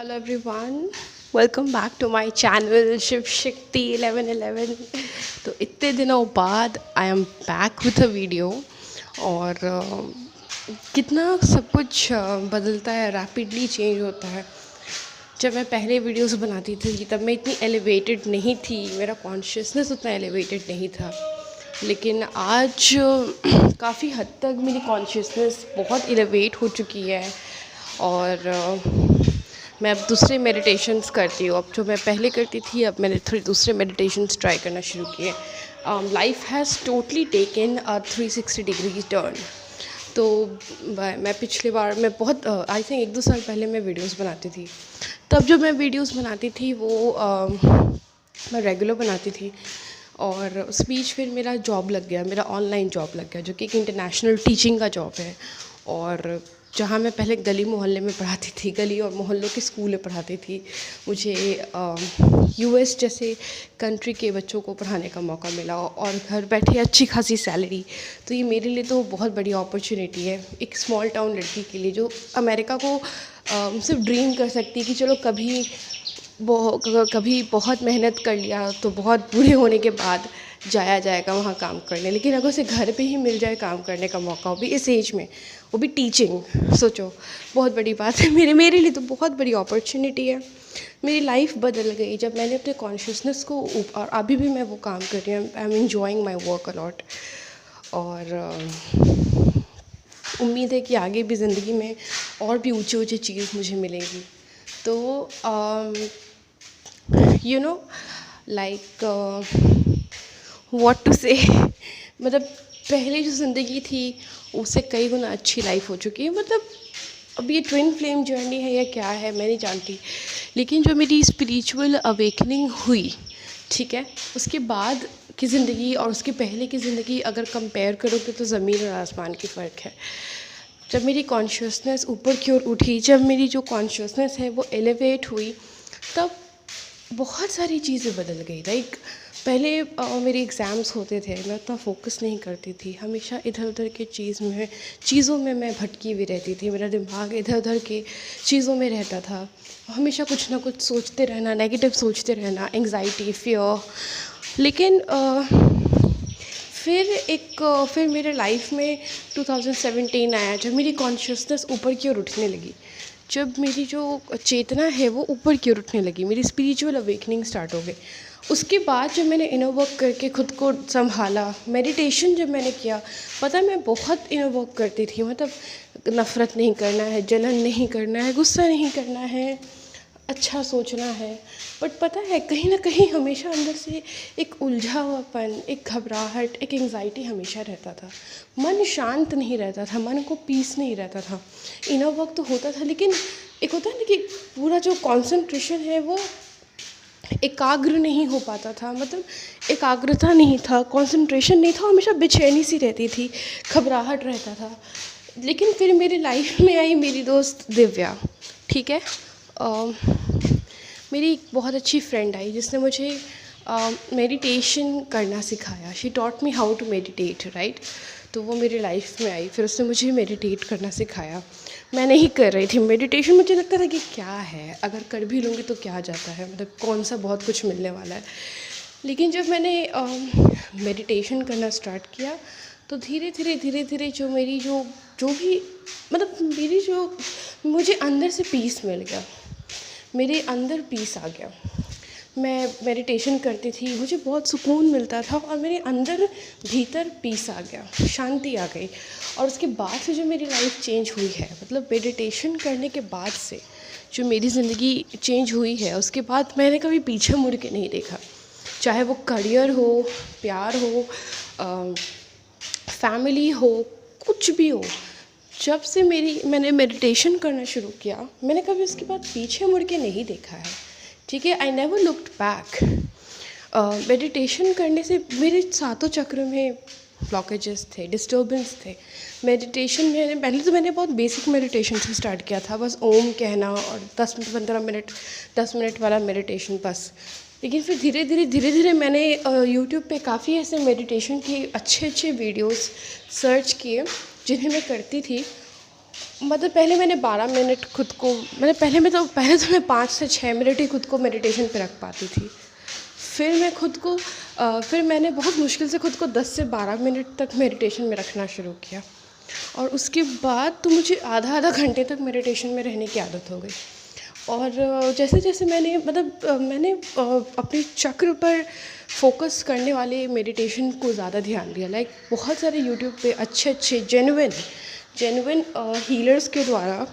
Hello everyone, welcome back to my channel Shiv Shakti 1111। तो इतने दिनों बाद I am back with a video. और कितना सब कुछ बदलता है, रैपिडली चेंज होता है। जब मैं पहले वीडियोस बनाती थी तब मैं इतनी एलिवेटेड नहीं थी, मेरा कॉन्शियसनेस उतना एलिवेटेड नहीं था। लेकिन आज काफ़ी हद तक मेरी कॉन्शियसनेस बहुत एलिवेट हो चुकी है। और मैं अब दूसरे मेडिटेशंस करती हूँ। अब जो मैं पहले करती थी, अब मैंने थोड़े दूसरे मेडिटेशंस ट्राई करना शुरू किए। Life has totally taken a 360 degree turn. तो मैं पिछले बार मैं बहुत आई थिंक 1-2 साल पहले मैं वीडियोस बनाती थी। तब जो मैं वीडियोस बनाती थी वो मैं रेगुलर बनाती थी। और उस बीच फिर मेरा जॉब लग गया, मेरा ऑनलाइन जॉब लग गया, जो कि एक इंटरनेशनल टीचिंग का जॉब है। और जहाँ मैं पहले गली मोहल्ले में पढ़ाती थी, गली और मोहल्लों के स्कूल में पढ़ाती थी, मुझे यूएस जैसे कंट्री के बच्चों को पढ़ाने का मौका मिला और घर बैठे अच्छी खासी सैलरी। तो ये मेरे लिए तो बहुत बड़ी अपॉर्चुनिटी है, एक स्मॉल टाउन लड़की के लिए जो अमेरिका को सिर्फ ड्रीम कर सकती है कि चलो कभी बहुत मेहनत कर लिया तो बहुत बूढ़े होने के बाद जाया जाएगा वहाँ काम करने। लेकिन अगर उसे घर पे ही मिल जाए काम करने का मौका, वो भी इस एज में, वो भी टीचिंग, सोचो बहुत बड़ी बात है। मेरे लिए तो बहुत बड़ी अपॉर्चुनिटी है। मेरी लाइफ बदल गई जब मैंने अपने कॉन्शियसनेस को और अभी भी मैं वो काम कर रही हूँ। I am enjoying my work allot. और उम्मीद है कि आगे भी ज़िंदगी में और भी ऊँचे ऊँचे चीज़ मुझे मिलेगी। तो you know like what to say मतलब पहले जो ज़िंदगी थी उससे कई गुना अच्छी लाइफ हो चुकी है। मतलब अब ये ट्विन फ्लेम जर्नी है या क्या है मैं नहीं जानती। लेकिन जो मेरी स्पिरिचुअल अवेकनिंग हुई, ठीक है, उसके बाद की ज़िंदगी और उसके पहले की ज़िंदगी अगर कंपेयर करोगे तो ज़मीन और आसमान की फ़र्क है। जब मेरी कॉन्शियसनेस ऊपर की ओर उठी, जब मेरी जो कॉन्शियसनेस है वो एलिवेट हुई, तब बहुत सारी चीज़ें बदल गई। लाइक पहले मेरे एग्ज़ाम्स होते थे, मैं उतना फोकस नहीं करती थी, हमेशा इधर उधर के चीज़ों में मैं भटकी हुई रहती थी। मेरा दिमाग इधर उधर के चीज़ों में रहता था, हमेशा कुछ ना कुछ सोचते रहना, नेगेटिव सोचते रहना, एंग्जाइटी, फियर। लेकिन फिर मेरे लाइफ में 2017 आया जब मेरी कॉन्शियसनेस ऊपर की ओर उठने लगी, जब मेरी जो चेतना है वो ऊपर की ओर उठने लगी, मेरी स्पिरिचुअल अवेकनिंग स्टार्ट हो गई। उसके बाद जब मैंने इनर वर्क करके खुद को संभाला, मेडिटेशन जब मैंने किया, पता है मैं बहुत इनर वर्क करती थी। मतलब नफ़रत नहीं करना है, जलन नहीं करना है, गुस्सा नहीं करना है, अच्छा सोचना है। बट पता है कहीं ना कहीं हमेशा अंदर से एक उलझा हुआपन, एक घबराहट, एक एंग्जाइटी हमेशा रहता था। मन शांत नहीं रहता था, मन को पीस नहीं रहता था। इनर वर्क तो होता था लेकिन एक होता है ना कि पूरा जो कॉन्सेंट्रेशन है वो एकाग्र नहीं हो पाता था। मतलब एकाग्रता नहीं था, कंसंट्रेशन नहीं था, हमेशा बेचैनी सी रहती थी, घबराहट रहता था। लेकिन फिर मेरी लाइफ में आई मेरी दोस्त दिव्या, ठीक है। मेरी एक बहुत अच्छी फ्रेंड आई जिसने मुझे मेडिटेशन करना सिखाया। She taught me how to meditate, right. तो वो मेरी लाइफ में आई, फिर उसने मुझे मेडिटेट करना सिखाया। मैं नहीं कर रही थी मेडिटेशन, मुझे लगता था कि क्या है, अगर कर भी लूँगी तो क्या जाता है, मतलब कौन सा बहुत कुछ मिलने वाला है। लेकिन जब मैंने मेडिटेशन करना स्टार्ट किया तो धीरे धीरे जो भी मतलब मुझे अंदर से पीस मिल गया, मेरे अंदर पीस आ गया। मैं मेडिटेशन करती थी, मुझे बहुत सुकून मिलता था और मेरे अंदर भीतर पीस आ गया, शांति आ गई। और उसके बाद से जो मेरी लाइफ चेंज हुई है, मतलब मेडिटेशन करने के बाद से जो मेरी ज़िंदगी चेंज हुई है, उसके बाद मैंने कभी पीछे मुड़ के नहीं देखा। चाहे वो करियर हो, प्यार हो, फैमिली हो, कुछ भी हो, जब से मैंने मेडिटेशन करना शुरू किया, मैंने कभी उसके बाद पीछे मुड़ के नहीं देखा है, ठीक है। I never looked back. Meditation करने से मेरे सातों चक्र में ब्लॉकेजेस थे, डिस्टर्बेंस थे। मेडिटेशन में मैंने बहुत बेसिक मेडिटेशन से स्टार्ट किया था, बस ओम कहना और 10 मिनट वाला मेडिटेशन बस। लेकिन फिर धीरे धीरे मैंने यूट्यूब पे काफ़ी ऐसे मेडिटेशन के अच्छे वीडियोस सर्च किए जिन्हें मैं करती थी। मतलब पहले मैंने 12 मिनट खुद को, मतलब पहले तो मैं 5 से 6 मिनट ही खुद को मेडिटेशन पे रख पाती थी। फिर मैंने बहुत मुश्किल से खुद को 10 से 12 मिनट तक मेडिटेशन में रखना शुरू किया, और उसके बाद तो मुझे आधा घंटे तक मेडिटेशन में रहने की आदत हो गई। और जैसे जैसे मैंने अपने चक्र पर फोकस करने वाले मेडिटेशन को ज़्यादा ध्यान दिया। लाइक बहुत सारे यूट्यूब पे अच्छे जेन्युइन हीलर्स के द्वारा,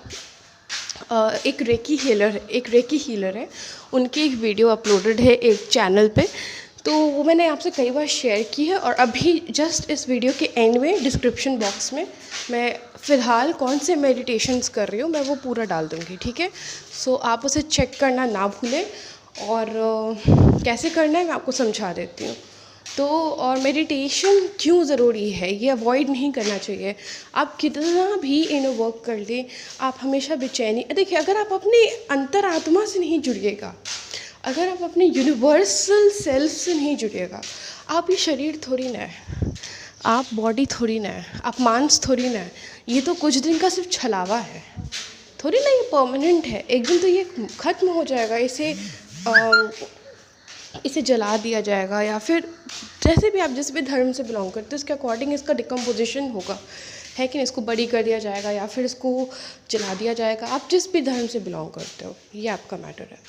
एक रेकी हीलर है, उनकी एक वीडियो अपलोडेड है एक चैनल पे, तो वो मैंने आपसे कई बार शेयर की है। और अभी जस्ट इस वीडियो के एंड में डिस्क्रिप्शन बॉक्स में मैं फ़िलहाल कौन से मेडिटेशंस कर रही हूँ मैं वो पूरा डाल दूँगी, ठीक है। सो आप उसे चेक करना ना भूलें। और कैसे करना है मैं आपको समझा देती हूँ। तो और मेडिटेशन क्यों ज़रूरी है, ये अवॉइड नहीं करना चाहिए। आप कितना भी इनर वर्क कर लें, आप हमेशा बेचैनी, देखिए अगर आप अपने अंतरात्मा से नहीं जुड़िएगा, अगर आप अपने यूनिवर्सल सेल्फ से नहीं जुड़िएगा, आप ये शरीर थोड़ी ना है, आप बॉडी थोड़ी ना है, आप मांस थोड़ी ना है, ये तो कुछ दिन का सिर्फ छलावा है, थोड़ी ना ये परमानेंट है। एक दिन तो ये ख़त्म हो जाएगा, इसे जला दिया जाएगा, या फिर जैसे भी आप जिस भी धर्म से बिलोंग करते हो उसके अकॉर्डिंग इसका डिकम्पोजिशन होगा, है कि नहीं। इसको बड़ी कर दिया जाएगा या फिर इसको जला दिया जाएगा, आप जिस भी धर्म से बिलोंग करते हो ये आपका मैटर है।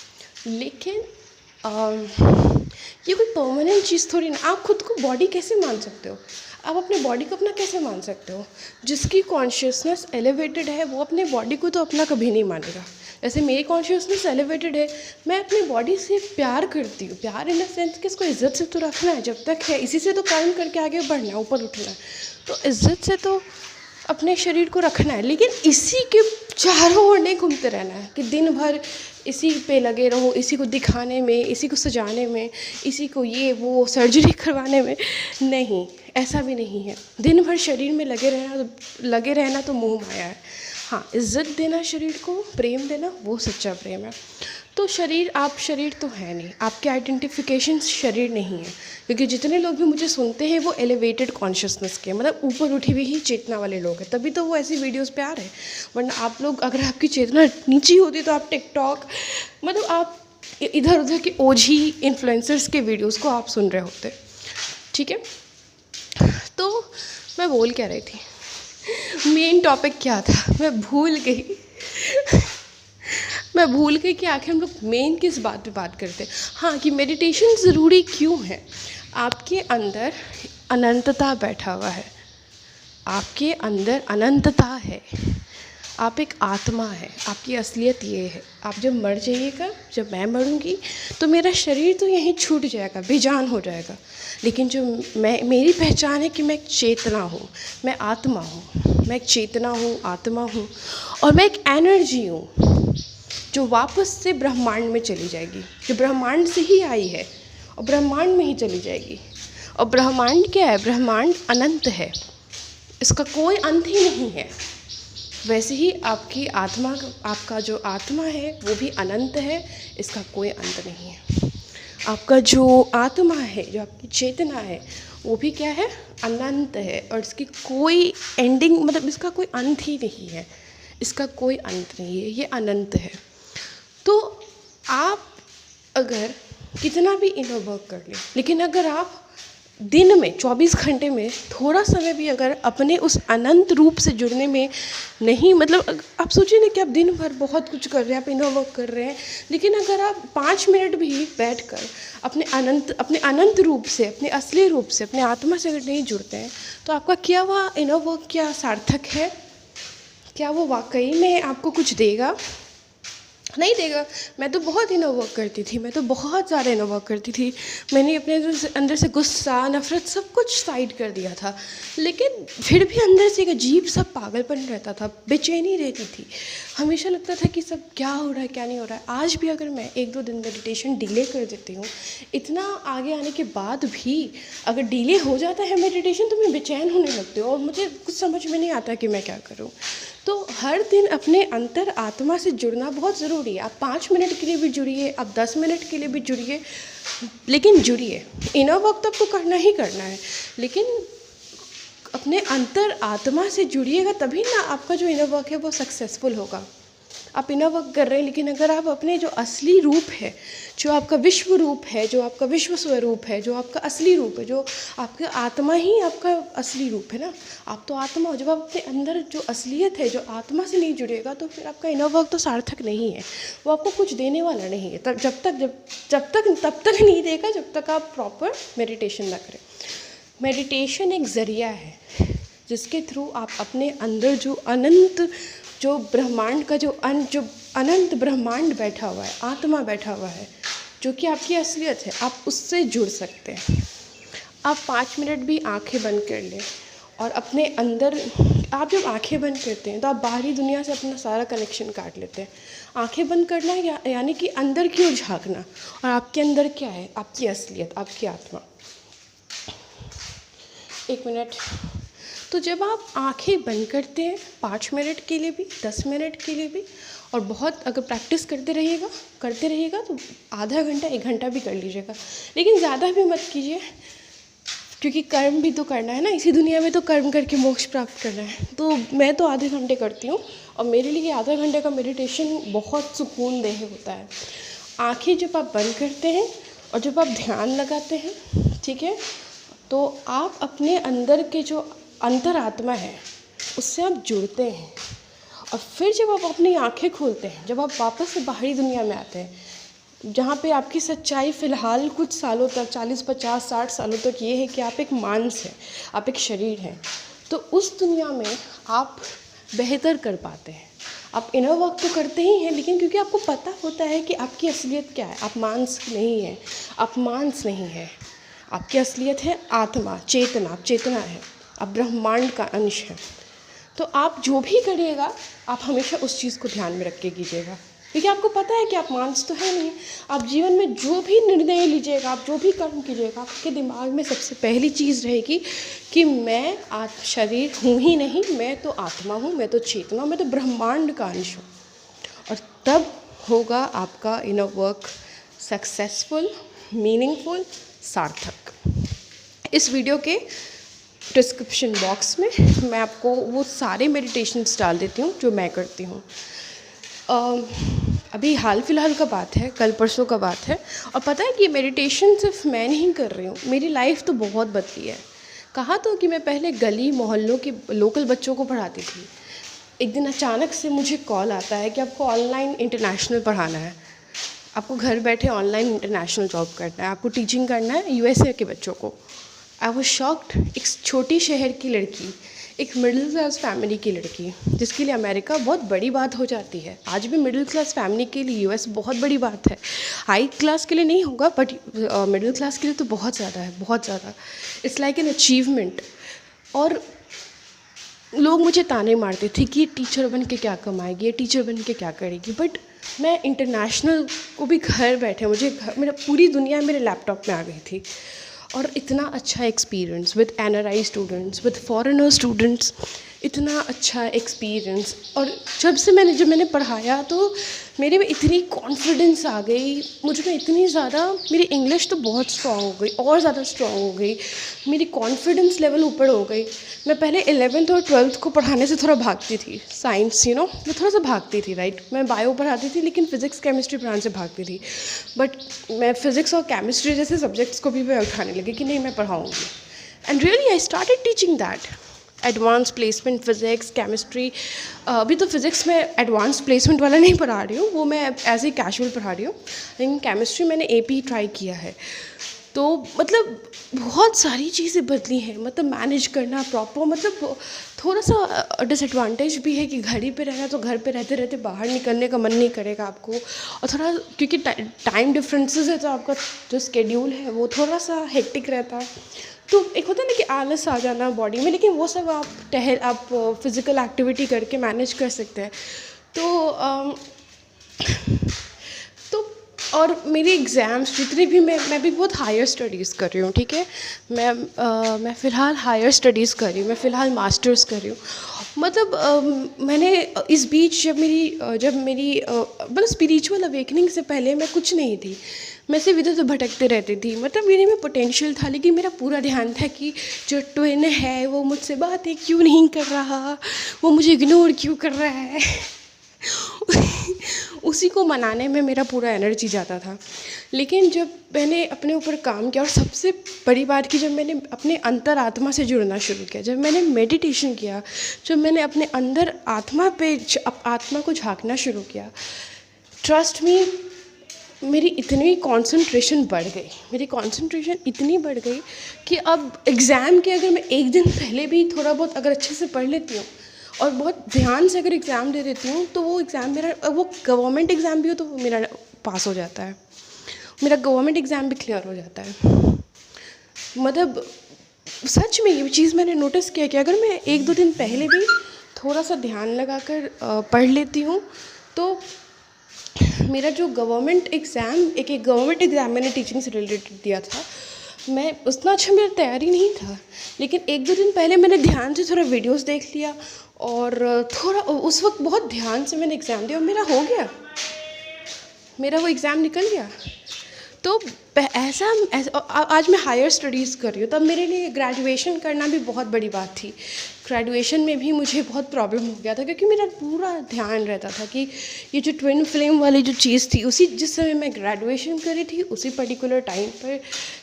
लेकिन ये कोई परमानेंट चीज़ थोड़ी ना। आप खुद को बॉडी कैसे मान सकते हो, आप अपने बॉडी को अपना कैसे मान सकते हो। जिसकी कॉन्शियसनेस एलिवेटेड है वो अपने बॉडी को तो अपना कभी नहीं मानेगा। जैसे मेरी कॉन्शियसनेस एलिवेटेड है, मैं अपनी बॉडी से प्यार करती हूँ, प्यार इन द सेंस कि इसको इज़्ज़त से तो रखना है जब तक है, इसी से तो कर्म करके आगे बढ़ना है, ऊपर उठना है, तो इज़्ज़त से तो अपने शरीर को रखना है। लेकिन इसी के चारों ओर नहीं घूमते रहना है कि दिन भर इसी पे लगे रहो, इसी को दिखाने में, इसी को सजाने में, इसी को ये वो सर्जरी करवाने में। नहीं, ऐसा भी नहीं है। दिन भर शरीर में लगे रहना तो मोह माया है। हाँ, इज़्ज़त देना शरीर को, प्रेम देना, वो सच्चा प्रेम है। तो आप शरीर तो है नहीं, आपके आइडेंटिफिकेशन शरीर नहीं है। क्योंकि जितने लोग भी मुझे सुनते हैं वो एलिवेटेड कॉन्शियसनेस के, मतलब ऊपर उठी हुई ही चेतना वाले लोग हैं, तभी तो वो ऐसी वीडियोस पे आ रहे हैं। वरना आप लोग, अगर आपकी चेतना नीची होती तो आप टिकटॉक, मतलब आप इधर उधर के ओझी इन्फ्लुएंसर्स के वीडियोस को आप सुन रहे होते, ठीक है। तो मैं बोल क्या रही थी, मेन टॉपिक क्या था, मैं भूल गई कि आखिर हम लोग मेन किस बात पे बात करते हैं। हाँ, कि मेडिटेशन ज़रूरी क्यों है। आपके अंदर अनंतता बैठा हुआ है, आपके अंदर अनंतता है, आप एक आत्मा है, आपकी असलियत ये है। आप जब मर जाइएगा, जब मैं मरूंगी तो मेरा शरीर तो यहीं छूट जाएगा, बेजान हो जाएगा। लेकिन जो मेरी पहचान है कि मैं एक चेतना हूँ, मैं आत्मा हूँ, मैं एक चेतना हूँ, आत्मा हूँ, और मैं एक एनर्जी हूँ जो वापस से ब्रह्मांड में चली जाएगी, जो ब्रह्मांड से ही आई है और ब्रह्मांड में ही चली जाएगी। और ब्रह्मांड क्या है, ब्रह्मांड अनंत है, इसका कोई अंत ही नहीं है। वैसे ही आपकी आत्मा, आपका जो आत्मा है वो भी अनंत है, इसका कोई अंत नहीं है। आपका जो आत्मा है, जो आपकी चेतना है, वो भी क्या है, अनंत है, और इसकी कोई एंडिंग, मतलब इसका कोई अंत ही नहीं है, इसका कोई अंत नहीं है, ये अनंत है। तो आप अगर कितना भी इनर वर्क कर लें, लेकिन अगर आप दिन में 24 घंटे में थोड़ा समय भी अगर अपने उस अनंत रूप से जुड़ने में नहीं, मतलब आप सोचिए ना कि आप दिन भर बहुत कुछ कर रहे हैं, आप इनर वर्क कर रहे हैं, लेकिन अगर आप 5 मिनट भी बैठकर अपने अनंत रूप से, अपने असली रूप से, अपने आत्मा से अगर नहीं जुड़ते हैं, तो आपका क्या हुआ इनर वर्क, क्या सार्थक है? क्या वो वाकई में आपको कुछ देगा? नहीं देगा। मैं तो बहुत इनर वर्क करती थी, मैं तो बहुत ज़्यादा इनर वर्क करती थी। मैंने अपने अंदर से गुस्सा, नफ़रत, सब कुछ साइड कर दिया था, लेकिन फिर भी अंदर से एक अजीब सा पागलपन रहता था, बेचैनी रहती थी। हमेशा लगता था कि सब क्या हो रहा है, क्या नहीं हो रहा है। आज भी अगर मैं 1-2 दिन मेडिटेशन डिले कर देती हूँ, इतना आगे आने के बाद भी अगर डिले हो जाता है मेडिटेशन, तो मैं बेचैन होने लगती हूँ और मुझे कुछ समझ में नहीं आता कि मैं क्या करूँ। तो हर दिन अपने अंतर आत्मा से जुड़ना बहुत ज़रूरी है। आप 5 मिनट के लिए भी जुड़िए, आप 10 मिनट के लिए भी जुड़िए, लेकिन जुड़िए। इनर वर्क तो आपको करना ही करना है, लेकिन अपने अंतर आत्मा से जुड़िएगा, तभी ना आपका जो इनर वर्क है वो सक्सेसफुल होगा। आप इनर वर्क कर रहे हैं, लेकिन अगर आप अपने जो असली रूप है, जो आपका विश्व रूप है, जो आपका विश्व स्वरूप है, जो आपका असली रूप है, जो आपका आत्मा ही आपका असली रूप है ना, आप तो आत्मा हो। जब आप अपने अंदर जो असलियत है, जो आत्मा से नहीं जुड़ेगा, तो फिर आपका इनर वर्क तो सार्थक नहीं है, वो आपको कुछ देने वाला नहीं है। तब तब तक नहीं देगा जब तक आप प्रॉपर मेडिटेशन ना करें। मेडिटेशन एक ज़रिया है जिसके थ्रू आप अपने अंदर जो अनंत, जो ब्रह्मांड का जो अनंत ब्रह्मांड बैठा हुआ है, आत्मा बैठा हुआ है, जो कि आपकी असलियत है, आप उससे जुड़ सकते हैं। आप 5 मिनट भी आंखें बंद कर लें और अपने अंदर, आप जब आंखें बंद करते हैं तो आप बाहरी दुनिया से अपना सारा कनेक्शन काट लेते हैं। आंखें बंद करना यानी कि अंदर की ओर झांकना, और आपके अंदर क्या है, आपकी असलियत, आपकी आत्मा। 1 मिनट। तो जब आप आंखें बंद करते हैं 5 मिनट के लिए भी, 10 मिनट के लिए भी, और बहुत अगर प्रैक्टिस करते रहिएगा तो आधा घंटा 1 घंटा भी कर लीजिएगा, लेकिन ज़्यादा भी मत कीजिए, क्योंकि कर्म भी तो करना है ना, इसी दुनिया में तो कर्म करके मोक्ष प्राप्त करना है। तो मैं तो आधे घंटे करती हूँ, और मेरे लिए आधा घंटे का मेडिटेशन बहुत सुकूनदेह होता है। आँखें जब आप बंद करते हैं और जब आप ध्यान लगाते हैं, ठीक है, तो आप अपने अंदर के जो अंतरात्मा है उससे आप जुड़ते हैं। और फिर जब आप अपनी आंखें खोलते हैं, जब आप वापस से बाहरी दुनिया में आते हैं, जहाँ पे आपकी सच्चाई फ़िलहाल कुछ सालों तक, 40, 50, 60 सालों तक ये है कि आप एक मांस हैं, आप एक शरीर हैं, तो उस दुनिया में आप बेहतर कर पाते हैं। आप इनर वर्क तो करते ही हैं, लेकिन क्योंकि आपको पता होता है कि आपकी असलियत क्या है, आप मांस नहीं हैं, आप मांस नहीं है, आपकी असलियत है आत्मा, चेतना, आप चेतना है, आप ब्रह्मांड का अंश है। तो आप जो भी करिएगा, आप हमेशा उस चीज़ को ध्यान में रख के कीजिएगा, क्योंकि आपको पता है कि आप मांस तो है नहीं। आप जीवन में जो भी निर्णय लीजिएगा, आप जो भी कर्म कीजिएगा, आपके दिमाग में सबसे पहली चीज़ रहेगी कि मैं शरीर हूँ ही नहीं, मैं तो आत्मा हूँ, मैं तो चेतना, मैं तो ब्रह्मांड का अंश हूँ। और तब होगा आपका इनर वर्क सक्सेसफुल, मीनिंगफुल, सार्थक। इस वीडियो के डिस्क्रिप्शन बॉक्स में मैं आपको वो सारे मेडिटेशंस डाल देती हूँ जो मैं करती हूँ। अभी हाल फिलहाल का बात है, कल परसों का बात है, और पता है कि मेडिटेशन सिर्फ मैं नहीं कर रही हूँ, मेरी लाइफ तो बहुत बदली है। कहा तो कि मैं पहले गली मोहल्लों के लोकल बच्चों को पढ़ाती थी। एक दिन अचानक से मुझे कॉल आता है कि आपको ऑनलाइन इंटरनेशनल पढ़ाना है, आपको घर बैठे ऑनलाइन इंटरनेशनल जॉब करना है, आपको टीचिंग करना है यूएसए के बच्चों को। I was shocked. एक छोटी शहर की लड़की, एक मिडिल क्लास फैमिली की लड़की, जिसके लिए अमेरिका बहुत बड़ी बात हो जाती है। आज भी मिडिल क्लास फैमिली के लिए यूएस बहुत बड़ी बात है। हाई क्लास के लिए नहीं होगा, बट मिडिल क्लास के लिए तो बहुत ज़्यादा है, बहुत ज़्यादा। It's like an achievement. और लोग मुझे ताने मारते थे कि ये टीचर बन के क्या कमाएगी, ये टीचर बन के क्या करेगी। बट मैं इंटरनेशनल को भी घर बैठे, मेरा पूरी दुनिया मेरे लैपटॉप में आ गई थी। और इतना अच्छा experience with NRI students, with foreigner students, इतना अच्छा एक्सपीरियंस। और जब मैंने पढ़ाया तो मेरे में इतनी कॉन्फिडेंस आ गई, मुझ में इतनी ज़्यादा, मेरी इंग्लिश तो बहुत स्ट्रॉन्ग हो गई, और ज़्यादा स्ट्रॉन्ग हो गई, मेरी कॉन्फिडेंस लेवल ऊपर हो गई। मैं पहले 11th और 12th को पढ़ाने से थोड़ा भागती थी, साइंस मैं थोड़ा सा भागती थी, राइट। मैं बायो पढ़ाती थी, लेकिन फिज़िक्स केमिस्ट्री पढ़ाने से भागती थी। बट मैं फिज़िक्स और केमिस्ट्री जैसे सब्जेक्ट्स को भी मैं उठाने लगी कि नहीं, मैं पढ़ाऊँगी। And really I started teaching that. Advance placement, physics, chemistry. अभी तो फ़िज़िक्स में एडवांस प्लेसमेंट वाला नहीं पढ़ा रही हूँ, वो मैं ऐसे ही कैजुअल पढ़ा रही हूँ। लेकिन केमिस्ट्री मैंने AP ट्राई किया है। तो मतलब बहुत सारी चीज़ें बदली हैं, मतलब मैनेज करना प्रॉपर। मतलब थोड़ा सा डिसएडवांटेज भी है कि घर ही पे रहना, तो घर पे रहते रहते बाहर निकलने का मन नहीं करेगा आपको। और थोड़ा क्योंकि टाइम डिफरेंसेस है, तो आपका जो स्केड्यूल है वो थोड़ा सा हेक्टिक रहता है। तो एक होता है ना कि आलस आ जाना बॉडी में, लेकिन वो सब आप फिज़िकल एक्टिविटी करके मैनेज कर सकते हैं। तो और मेरे एग्ज़ाम्स जितने भी मैं भी बहुत हायर स्टडीज़ कर रही हूँ, ठीक है। मैं फ़िलहाल हायर स्टडीज़ कर रही हूँ, मैं फ़िलहाल मास्टर्स कर रही हूँ। मतलब मैंने इस बीच जब मेरी मतलब स्पिरिचुअल अवेकनिंग से पहले मैं कुछ नहीं थी। मैं सिर्फ इधर उधर भटकते रहती थी। मतलब मेरे में पोटेंशियल था, लेकिन मेरा पूरा ध्यान था कि जो ट्विन है वो मुझसे बातें क्यों नहीं कर रहा, वो मुझे इग्नोर क्यों कर रहा है। उसी को मनाने में मेरा पूरा एनर्जी जाता था। लेकिन जब मैंने अपने ऊपर काम किया, और सबसे बड़ी बात कि जब मैंने अपने अंतरात्मा से जुड़ना शुरू किया, जब मैंने मेडिटेशन किया, जब मैंने अपने अंदर आत्मा को झांकना शुरू किया, ट्रस्ट मी, मेरी इतनी कंसंट्रेशन बढ़ गई, मेरी कंसंट्रेशन इतनी बढ़ गई कि अब एग्ज़ाम के अगर मैं एक दिन पहले भी थोड़ा बहुत अगर अच्छे से पढ़ लेती हूँ और बहुत ध्यान से अगर एग्ज़ाम दे देती हूँ, तो वो एग्ज़ाम मेरा, वो गवर्नमेंट एग्ज़ाम भी हो तो वो मेरा पास हो जाता है, मेरा गवर्नमेंट एग्ज़ाम भी क्लियर हो जाता है। मतलब सच में ये चीज़ मैंने नोटिस किया कि अगर मैं एक दो दिन पहले भी थोड़ा सा ध्यान लगाकर पढ़ लेती हूँ, तो मेरा जो गवर्नमेंट एग्ज़ाम मैंने टीचिंग से रिलेटेड दिया था, मैं उतना अच्छा मेरा तैयारी नहीं था, लेकिन एक दो दिन पहले मैंने ध्यान से थोड़ा वीडियोस देख लिया और थोड़ा उस वक्त बहुत ध्यान से मैंने एग्ज़ाम दिया और मेरा हो गया, मेरा वो एग्ज़ाम निकल गया। तो आज मैं हायर स्टडीज़ कर रही हूँ, तब मेरे लिए ग्रेजुएशन करना भी बहुत बड़ी बात थी। ग्रेजुएशन में भी मुझे बहुत प्रॉब्लम हो गया था, क्योंकि मेरा पूरा ध्यान रहता था कि ये जो ट्विन फ्लेम वाली जो चीज़ थी, उसी जिस समय मैं ग्रेजुएशन कर रही थी, उसी पर्टिकुलर टाइम पर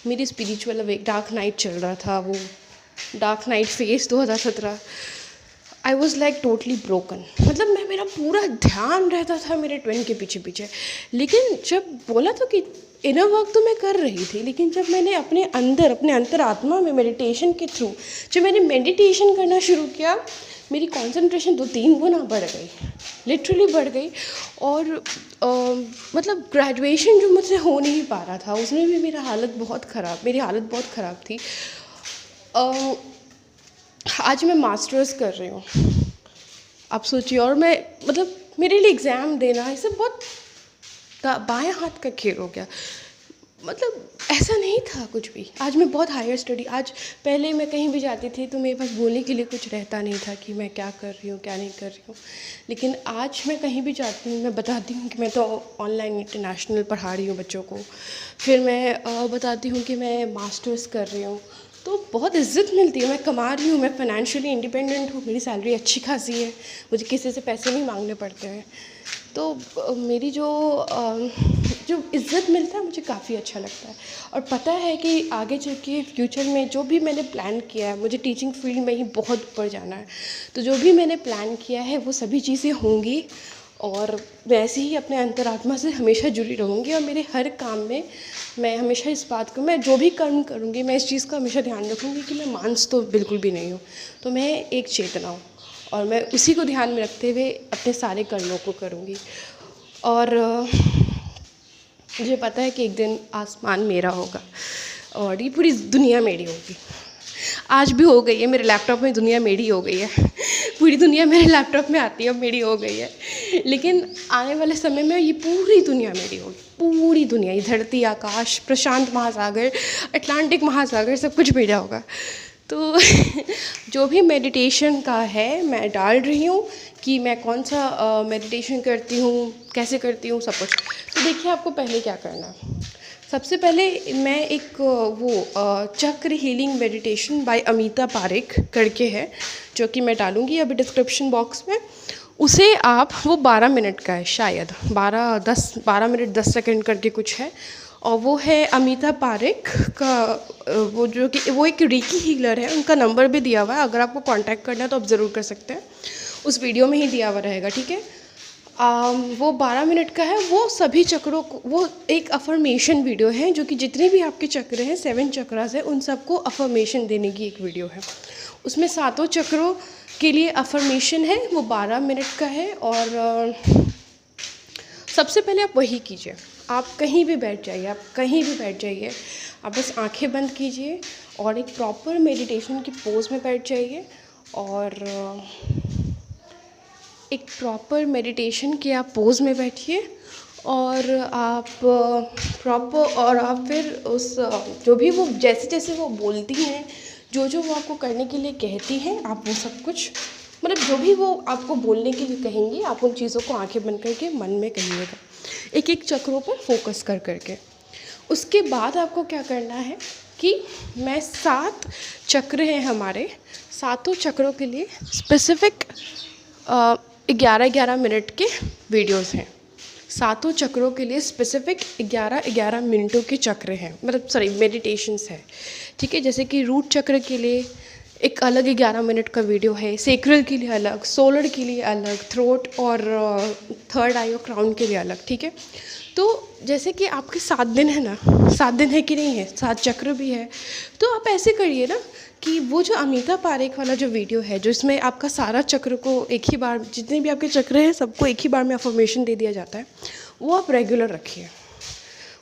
मेरी स्पिरिचुअल डार्क नाइट चल रहा था, वो dark night phase 2017। I was like totally broken. मतलब मेरा पूरा ध्यान रहता था मेरे ट्विन के पीछे पीछे। लेकिन जब बोला तो कि इनर वर्क तो मैं कर रही थी, लेकिन जब मैंने अपने अंतरात्मा में मेडिटेशन के थ्रू जब मैंने मेडिटेशन करना शुरू किया, मेरी कंसंट्रेशन 2-3 गुना बढ़ गई, लिटरली बढ़ गई। और मतलब ग्रेजुएशन जो मुझसे हो नहीं पा रहा था, उसमें भी मेरी हालत बहुत ख़राब थी। आज मैं मास्टर्स कर रही हूँ, आप सोचिए। और मैं मतलब मेरे लिए एग्ज़ाम देना ये सब बहुत बाएं हाथ का खेल हो गया। मतलब ऐसा नहीं था कुछ भी। आज मैं बहुत हायर स्टडी, आज पहले मैं कहीं भी जाती थी तो मेरे पास बोलने के लिए कुछ रहता नहीं था कि मैं क्या कर रही हूँ, क्या नहीं कर रही हूँ। लेकिन आज मैं कहीं भी जाती हूँ, मैं बताती हूँ कि मैं तो ऑनलाइन इंटरनेशनल पढ़ा रही हूँ बच्चों को, फिर मैं बताती हूँ कि मैं मास्टर्स कर रही हूँ, तो बहुत इज़्ज़त मिलती है। मैं कमा रही हूँ, मैं फ़ाइनेंशियली इंडिपेंडेंट हूँ, मेरी सैलरी अच्छी खासी है, मुझे किसी से पैसे नहीं मांगने पड़ते हैं। तो मेरी जो इज़्ज़त मिलता है, मुझे काफ़ी अच्छा लगता है। और पता है कि आगे चल के फ्यूचर में जो भी मैंने प्लान किया है, मुझे टीचिंग फील्ड में ही बहुत ऊपर जाना है, तो जो भी मैंने प्लान किया है वो सभी चीज़ें होंगी, और वैसे ही अपने अंतरात्मा से हमेशा जुड़ी रहूँगी। और मेरे हर काम में मैं हमेशा इस बात को, मैं जो भी कर्म करूँगी, मैं इस चीज़ का हमेशा ध्यान रखूँगी कि मैं मांस तो बिल्कुल भी नहीं हूँ, तो मैं एक चेतना हूँ, और मैं उसी को ध्यान में रखते हुए अपने सारे कर्मों को करूँगी। और मुझे पता है कि एक दिन आसमान मेरा होगा और ये पूरी दुनिया मेरी होगी। आज भी हो गई है, मेरे लैपटॉप में दुनिया मेरी हो गई है, पूरी दुनिया मेरे लैपटॉप में आती है, अब मेरी हो गई है। लेकिन आने वाले समय में ये पूरी दुनिया मेरी होगी, पूरी दुनिया, ये धरती, आकाश, प्रशांत महासागर, अटलांटिक महासागर, सब कुछ मेरा होगा। तो जो भी मेडिटेशन का है मैं डाल रही हूँ कि मैं कौन सा मेडिटेशन करती हूँ, कैसे करती हूँ, सब कुछ। तो देखिए, आपको पहले क्या करना है। सबसे पहले मैं एक चक्र healing meditation bye Amita Parekh करके है, जो कि मैं डालूँगी अभी डिस्क्रिप्शन बॉक्स में। उसे आप, वो 12 मिनट का है शायद, 12 मिनट 10 सेकंड करके कुछ है, और वो है अमिता पारेख का। वो जो कि वो एक रेकी हीलर है, उनका नंबर भी दिया हुआ है, अगर आपको कांटेक्ट करना है तो आप ज़रूर कर सकते हैं, उस वीडियो में ही दिया हुआ रहेगा, ठीक है। वो 12 मिनट का है, वो सभी चक्रों को, वो एक अफर्मेशन वीडियो है, जो कि जितने भी आपके चक्र हैं, 7 चक्रास है, उन सबको अफर्मेशन देने की एक वीडियो है। उसमें 7 चक्रों के लिए अफर्मेशन है, वो 12 मिनट का है। और सबसे पहले आप वही कीजिए, आप कहीं भी बैठ जाइए, आप बस आंखें बंद कीजिए और एक प्रॉपर मेडिटेशन की पोज में बैठ जाइए, और एक प्रॉपर मेडिटेशन के आप पोज में बैठिए, और आप प्रॉपर और आप फिर उस जो भी वो जैसे जैसे वो बोलती हैं, जो जो वो आपको करने के लिए कहती हैं, आप वो सब कुछ मतलब जो भी वो आपको बोलने के लिए कहेंगी, आप उन चीज़ों को आंखें बंद करके मन में कहिएगा, एक एक चक्रों पर फोकस कर करके। उसके बाद आपको क्या करना है कि मैं 7 चक्र हैं हमारे, सातों चक्रों के लिए स्पेसिफिक 11-11 मिनट के वीडियोस हैं। सातों चक्रों के लिए स्पेसिफिक 11-11 मिनटों के चक्र हैं, मतलब सॉरी मेडिटेशंस है, ठीक है। जैसे कि रूट चक्र के लिए एक अलग 11 मिनट का वीडियो है, सेक्रल के लिए अलग, सोलर के लिए अलग, थ्रोट और थर्ड आई और क्राउन के लिए अलग, ठीक है। तो जैसे कि आपके 7 दिन है ना, 7 दिन है कि नहीं है, 7 चक्र भी है, तो आप ऐसे करिए ना कि वो जो अमिता पारेख वाला जो वीडियो है, जो इसमें आपका सारा चक्र को एक ही बार, जितने भी आपके चक्र हैं सबको एक ही बार में अफर्मेशन दे दिया जाता है, वो आप रेगुलर रखिए,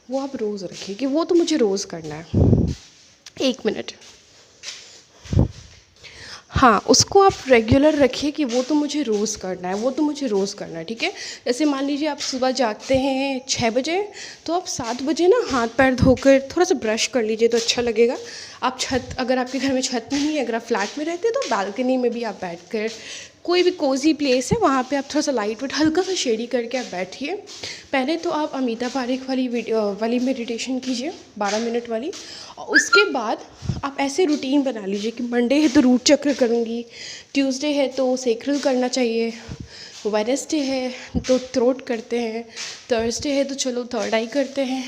वो आप रोज़ रखिए कि वो तो मुझे रोज़ करना है। 1 मिनट, हाँ, उसको आप रेगुलर रखिए कि वो तो मुझे रोज़ करना है, वो तो मुझे रोज़ करना है, ठीक है। जैसे मान लीजिए आप सुबह जागते हैं 6 बजे, तो आप 7 बजे ना हाथ पैर धोकर थोड़ा सा ब्रश कर लीजिए तो अच्छा लगेगा। आप छत, अगर आपके घर में छत नहीं है, अगर आप फ्लैट में रहते हैं तो बालकनी में भी आप बैठ कर, कोई भी कोजी प्लेस है वहाँ पे आप थोड़ा सा लाइट वेट हल्का सा शेडी करके आप बैठिए। पहले तो आप अमिता पारेख वाली वीडियो वाली मेडिटेशन कीजिए 12 मिनट वाली, और उसके बाद आप ऐसे रूटीन बना लीजिए कि मंडे है तो रूट चक्र करूँगी, ट्यूसडे है तो सेक्रल करना चाहिए, वेडनेसडे है तो थ्रोट करते हैं, थर्सडे है तो चलो थर्ड आई करते हैं,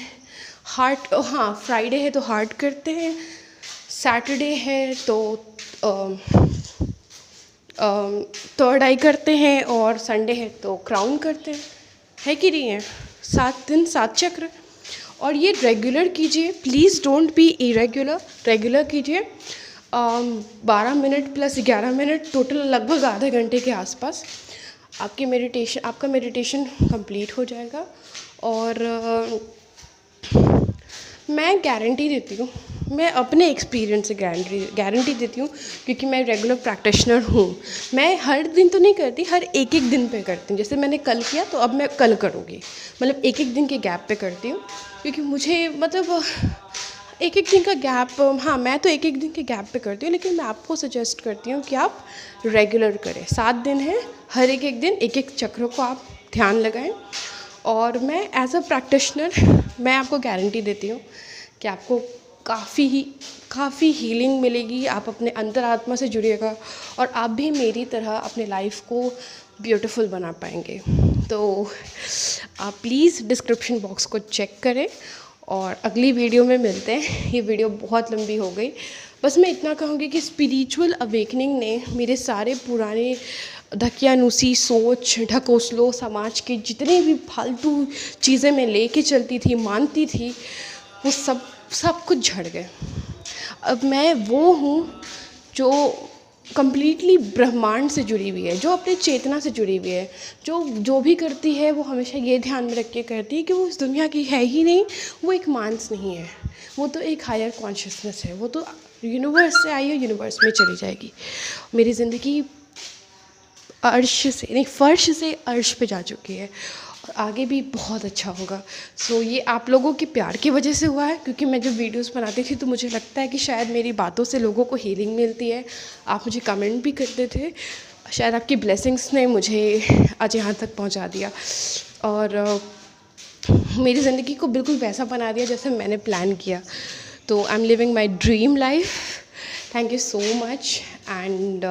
हार्ट, हाँ फ्राइडे है तो हार्ट करते हैं, सैटरडे है तो थर्ड आई करते हैं, और संडे है तो क्राउन करते हैं, है कि नहीं है। 7 दिन 7 चक्र, और ये रेगुलर कीजिए, please don't be irregular, regular कीजिए। 12 मिनट प्लस 11 मिनट, टोटल लगभग आधे घंटे के आसपास आपका मेडिटेशन कंप्लीट हो जाएगा। और मैं गारंटी देती हूँ, मैं अपने एक्सपीरियंस से गारंटी देती हूँ, क्योंकि मैं रेगुलर प्रैक्टिशनर हूँ। मैं हर दिन तो नहीं करती, हर एक एक दिन पे करती हूँ। जैसे मैंने कल किया तो अब मैं कल करूँगी, मतलब एक एक दिन के गैप पे करती हूँ, क्योंकि मुझे मतलब एक एक दिन का गैप, हाँ मैं तो एक एक दिन के गैप पे करती हूँ, लेकिन मैं आपको सजेस्ट करती हूँ कि आप रेगुलर करें। 7 दिन है, हर एक एक दिन एक एक चक्र को आप ध्यान लगाएं। और मैं एज अ प्रैक्टिशनर मैं आपको गारंटी देती हूँ कि आपको काफ़ी हीलिंग मिलेगी, आप अपने अंतरात्मा से जुड़िएगा, और आप भी मेरी तरह अपने लाइफ को ब्यूटीफुल बना पाएंगे। तो आप प्लीज़ डिस्क्रिप्शन बॉक्स को चेक करें, और अगली वीडियो में मिलते हैं। ये वीडियो बहुत लंबी हो गई, बस मैं इतना कहूँगी कि स्पिरिचुअल अवेकनिंग ने मेरे सारे पुराने धकियानुसी सोच, ढकोसलों, समाज के जितने भी फालतू चीज़ें मैं लेके चलती थी, मानती थी, वो सब कुछ झड़ गए। अब मैं वो हूँ जो कम्प्लीटली ब्रह्मांड से जुड़ी हुई है, जो अपने चेतना से जुड़ी हुई है, जो भी करती है वो हमेशा ये ध्यान में रख के करती है कि वो इस दुनिया की है ही नहीं, वो एक मांस नहीं है, वो तो एक हायर कॉन्शियसनेस है, वो तो यूनिवर्स से आई है, यूनिवर्स में चली जाएगी। मेरी ज़िंदगी अर्श से नहीं, फर्श से अर्श पे जा चुकी है, और आगे भी बहुत अच्छा होगा। सो ये आप लोगों के प्यार की वजह से हुआ है, क्योंकि मैं जब वीडियोस बनाती थी तो मुझे लगता है कि शायद मेरी बातों से लोगों को हीलिंग मिलती है। आप मुझे कमेंट भी करते थे, शायद आपकी ब्लेसिंग्स ने मुझे आज यहाँ तक पहुँचा दिया, और मेरी ज़िंदगी को बिल्कुल वैसा बना दिया जैसे मैंने प्लान किया। तो I am living my dream life. Thank you so much. And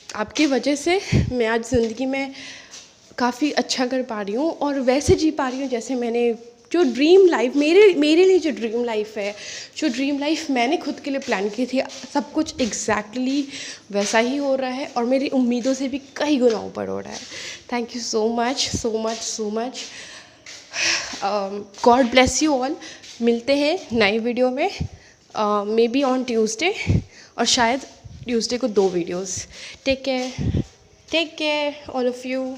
आपकी वजह से मैं आज ज़िंदगी में काफ़ी अच्छा कर पा रही हूँ, और वैसे जी पा रही हूँ जैसे मैंने जो ड्रीम लाइफ मेरे लिए जो ड्रीम लाइफ है, जो ड्रीम लाइफ मैंने खुद के लिए प्लान की थी, सब कुछ एग्जैक्टली वैसा ही हो रहा है, और मेरी उम्मीदों से भी कई गुना ऊपर हो रहा है। Thank you so much, so much, so much. God bless you all. मिलते हैं नई वीडियो में, मे बी ऑन ट्यूसडे, और शायद ट्यूसडे को 2 videos. Take care all of you.